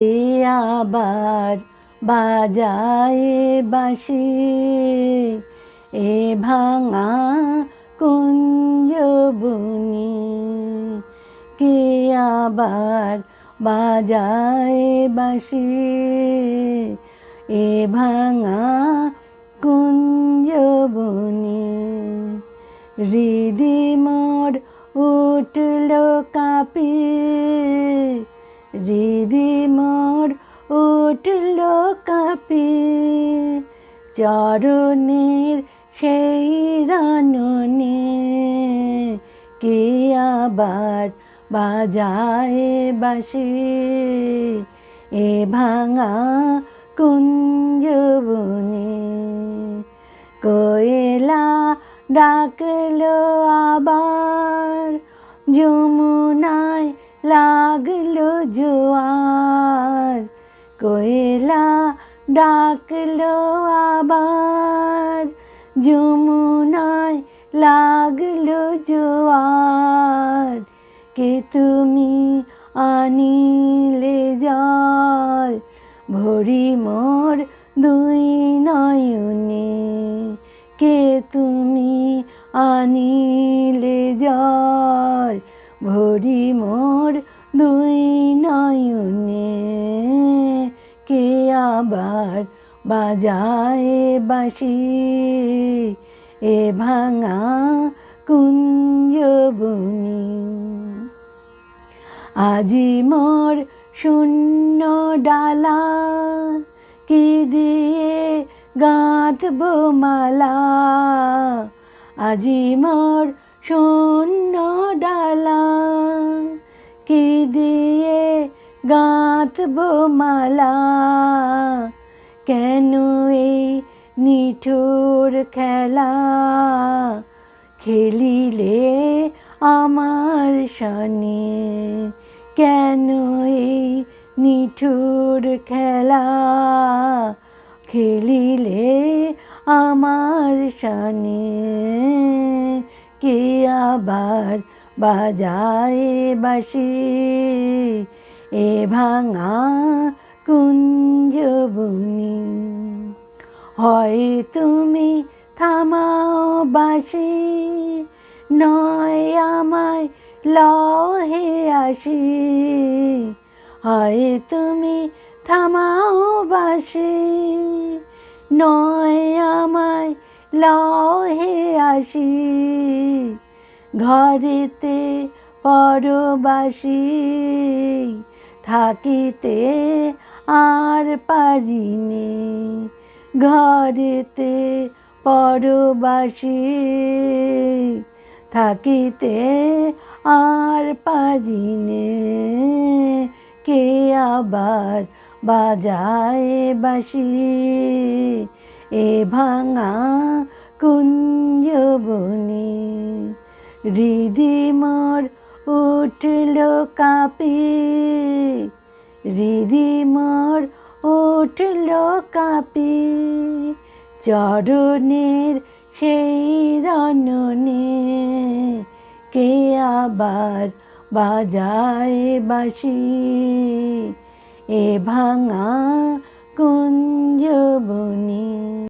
এ আবার বাজায় বাঁশি, এ ভাঙা কুঞ্জবনি। কে আবার বাজায় বাঁশি, এ ভাঙা কুঞ্জবনি। হৃদি মোর উঠল কাঁপিয়ে, হৃদি মোর উঠল কাঁপিয়ে, চরণের সেই রাননে। কে আবার বাজায় বাঁশি, এ ভাঙা কুঞ্জবনে। কোয়েলা ডাকলো আবার, যমুনায় লাগলো জোয়ার। কোয়েলা ডাকলো আবার, যমুনায় লাগলো জোয়ার। কে তুমি আনিলে জল, ভরি মোর দুই নয়নে। কে তুমি আনিলে জল, ভরি মোর দুই নয়নে। কে আবার বাজায় বাঁশি, এ ভাঙা কুঞ্জবনি। আজি মোর শূন্য ডালা, কি দিয়ে গাঁথবো মালা। আজি মোর শূন্য ডালা, কি দিয়ে গাঁথবো মালা। কেন এই নিঠুর খেলা, খেলিলে আমার সনে। কেন এই নিঠুর খেলা, খেলিলে আমার সনে। কে আবার বাজায় বাঁশি, এ ভাঙা কুঞ্জবনি। হয় তুমি থামাও বাঁশি, নয় আমায় লও হে আসি। হয় তুমি থামাও বাঁশি, নয় আমায় লও হে আসি। ঘরেতে পরবাসী থাকিতে আর পারিনে। ঘরেতে পরবাসী থাকিতে আর পারিনে। কে আবার বাজায় বাঁশি, এ ভাঙা কুঞ্জবনি। হৃদি মোর উঠল কাঁপিয়ে, হৃদি মোর উঠল কাঁপিয়ে, চরণের সেই রণনে। কে আবার বাজায় বাঁশি, এ ভাঙা কুঞ্জবনি।